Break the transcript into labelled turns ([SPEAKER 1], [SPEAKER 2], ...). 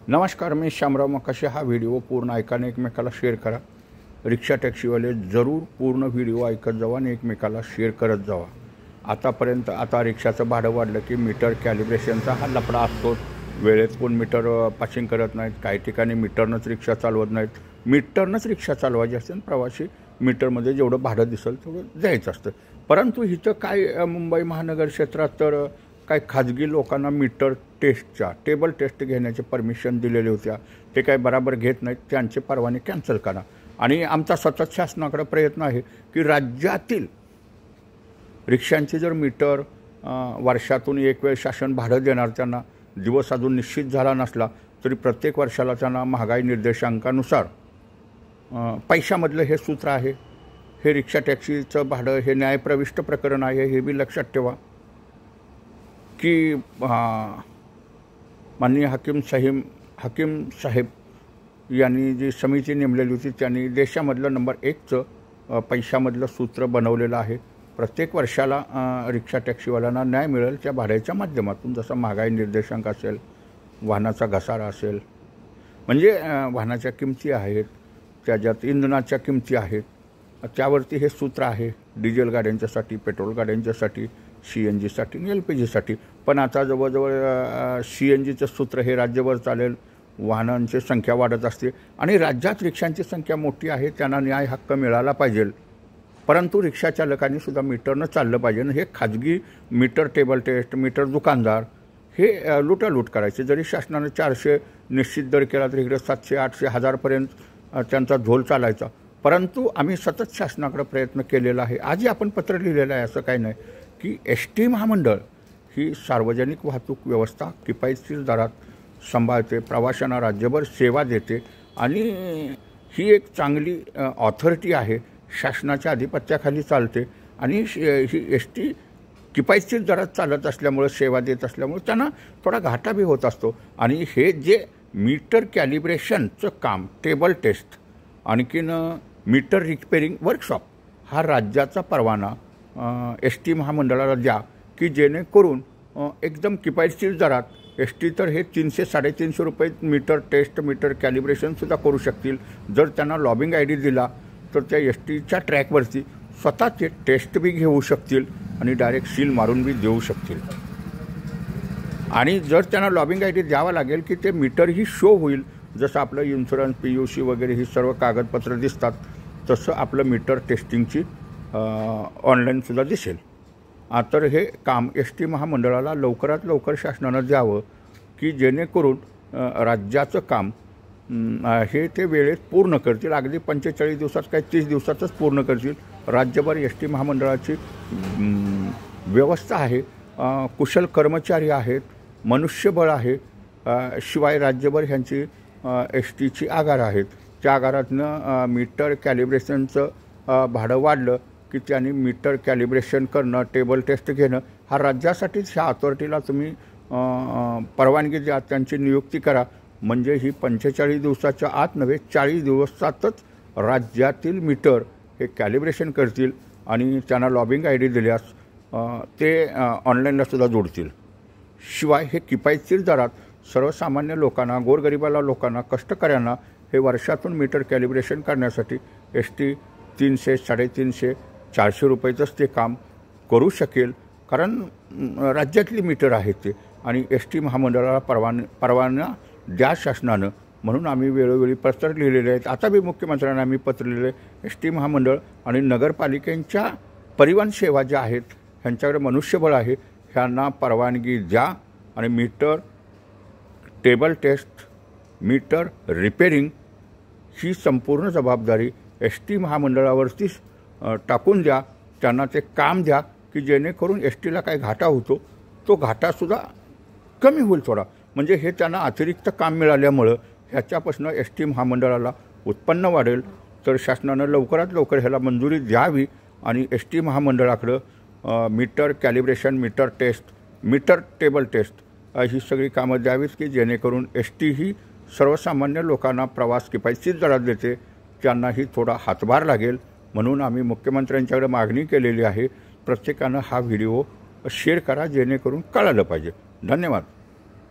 [SPEAKER 1] नमस्कार, मी श्यामराव मकाशी। हा व्हिडिओ पूर्ण ऐकाने एकमेकाला शेअर करा। रिक्षा टॅक्सीवाले जरूर पूर्ण व्हिडिओ ऐकत जावा आणि एकमेकाला शेअर करत जावा। आतापर्यंत आता रिक्षाचं भाडं वाढलं की मीटर कॅलिब्रेशनचा हा लफडा असतो। वेळेत कोण मीटर पासिंग करत नाहीत, काही ठिकाणी मीटरनंच रिक्षा चालवत नाहीत। मीटरनंच रिक्षा चालवायची असते, प्रवासी मीटरमध्ये जेवढं भाडं दिसेल तेवढं द्यायचं असतं। परंतु इथं काय मुंबई महानगर क्षेत्रात तर काय खाजगी लोकांना मीटर टेस्टच्या टेबल टेस्ट घेण्याची परमिशन दिलेली होत्या, ते काय बराबर घेत नाहीत, त्यांचे परवाने कॅन्सल करा। आणि आमचा सतत शासनाकडे प्रयत्न आहे की राज्यातील रिक्षांचे जर मीटर वर्षातून एक वेळ शासन भाडं देणार, त्यांना दिवस अजून निश्चित झाला नसला तरी प्रत्येक वर्षाला त्यांना महागाई निर्देशांकानुसार पैशामधलं हे सूत्र आहे। हे रिक्षा टॅक्सीचं भाडं हे न्यायप्रविष्ट प्रकरण आहे, हे बी लक्षात ठेवा की माननीय हाकीम साहेब यांनी जी समिती नेमलेली होती त्यांनी देशामधलं नंबर 1चं पैशामधलं सूत्र बनवलेलं आहे। प्रत्येक वर्षाला रिक्षा टॅक्सीवाल्यांना न्याय मिळेल त्या भाड्याच्या माध्यमातून, जसं महागाई निर्देशांक असेल, वाहनाचा घसारा असेल, म्हणजे वाहनाच्या किमती आहेत, त्याच्यात इंधनाच्या किमती आहेत, त्यावरती हे सूत्र आहे। डिझेल गाड्यांच्यासाठी, पेट्रोल गाड्यांच्यासाठी, CNGसाठी आणि LPGसाठी। पण आता जवळजवळ CNGचं सूत्र हे राज्यभर चालेल। वाहनांची संख्या वाढत असते आणि राज्यात रिक्षांची संख्या मोठी आहे, त्यांना न्याय हक्क मिळाला पाहिजे। परंतु रिक्षा चालकांनी सुद्धा मीटरनं चाललं पाहिजे। हे खाजगी मीटर टेबल टेस्ट, मीटर दुकानदार हे लुटालूट करायचे। जरी शासनानं 400 निश्चित दर केला तरी इकडे 700, 800, 1000पर्यंत त्यांचा झोल चालायचा। परंतु आम्ही सतत शासनाकडे प्रयत्न केलेला आहे। आजही आपण पत्र लिहिलेलं आहे, असं काही नाही की ST महामंडळ ही सार्वजनिक वाहतूक व्यवस्था किफायतशीर दरात सांभाळते, प्रवाशांना राज्यभर सेवा देते आणि ही एक चांगली ऑथॉरिटी आहे, शासनाच्या आधिपत्याखाली चालते। आणि ही ST किफायतशीर दरात चालत असल्यामुळं, सेवा देत असल्यामुळं त्यांना थोडा घाटा बी होत असतो। आणि हे जे मीटर कॅलिब्रेशनचं काम, टेबल टेस्ट, आणखीन मीटर रिपेरिंग वर्कशॉप, हा राज्याचा परवाना ST महामंडळाला द्या की जेणेकरून एकदम किफायतशीर दरात ST तर हे 300-350 रुपये मीटर टेस्ट, मीटर कॅलिब्रेशनसुद्धा करू शकतील। जर त्यांना लॉबिंग ID दिला तर त्या STच्या ट्रॅकवरती स्वतः ते टेस्ट बी घेऊ शकतील आणि डायरेक्ट सील मारून बी देऊ शकतील। आणि जर त्यांना लॉबिंग ID द्यावा लागेल की ते मीटरही शो होईल, जसं आपलं इन्शुरन्स, PUC वगैरे ही सर्व कागदपत्र दिसतात, तसं आपलं मीटर टेस्टिंगची ऑनलाईनसुद्धा दिसेल। तर हे काम ST महामंडळाला लवकरात लवकर शासनानं द्यावं की जेणेकरून राज्याचं काम हे ते वेळेत पूर्ण करतील। अगदी 45 दिवसात, काही 30 दिवसातच पूर्ण करतील। राज्यभर ST महामंडळाची व्यवस्था आहे, कुशल कर्मचारी आहेत, मनुष्यबळ आहे, शिवाय राज्यभर ह्यांची STची आगार आहेत। त्या आगारातनं मीटर कॅलिब्रेशनचं भाडं वाढलं की त्यांनी मीटर कॅलिब्रेशन करणं, टेबल टेस्ट घेणं, हा राज्यासाठीच ह्या अथॉरिटीला तुम्ही परवानगी द्या, त्यांची नियुक्ती करा। म्हणजे ही 45 दिवसाच्या आत नव्हे, 40 दिवसातच राज्यातील मीटर हे कॅलिब्रेशन करतील आणि त्यांना लॉबिंग ID दिल्यास ते ऑनलाईनलासुद्धा जोडतील। शिवाय हे किफायतशीर दरात सर्वसामान्य लोकांना, गोरगरिबाला लोकांना, कष्टकऱ्यांना हे वर्षातून मीटर कॅलिब्रेशन करण्यासाठी ST 300, 350, 400 रुपयेचंच ते काम करू शकेल, कारण राज्यातली मीटर आहेत ते। आणि ST महामंडळाला परवाना द्या शासनानं, म्हणून आम्ही वेळोवेळी पत्र लिहिलेले आहेत। आता बी मुख्यमंत्र्यांना आम्ही पत्र लिहिले। ST महामंडळ आणि नगरपालिकेच्या परिवहन सेवा ज्या आहेत, ह्यांच्याकडे मनुष्यबळ आहे, ह्यांना परवानगी द्या आणि meter table test, meter repairing ही संपूर्ण जबाबदारी ST महामंडळावरतीच टाकून द्या। त्यांना ते काम द्या की जेणेकरून STला काय घाटा होतो तो घाटासुद्धा कमी होईल थोडा। म्हणजे हे त्यांना अतिरिक्त काम मिळाल्यामुळं ह्याच्यापासून ST महामंडळाला उत्पन्न वाढेल। तर शासनानं लवकरात लवकर ह्याला मंजुरी द्यावी आणि ST महामंडळाकडं meter calibration, meter test, meter table test ही सगळी कामं द्यावीत की जेणेकरून ST ही सर्वसामान्य लोकांना प्रवास किफायतशीर दरात देते, त्यांनाही थोडा हातभार लागेल। म्हणून आम्ही मुख्यमंत्र्यांच्याकडे मागणी केलेली आहे, प्रत्येकानं हा व्हिडिओ शेअर करा जेणेकरून कळालं पाहिजे। धन्यवाद।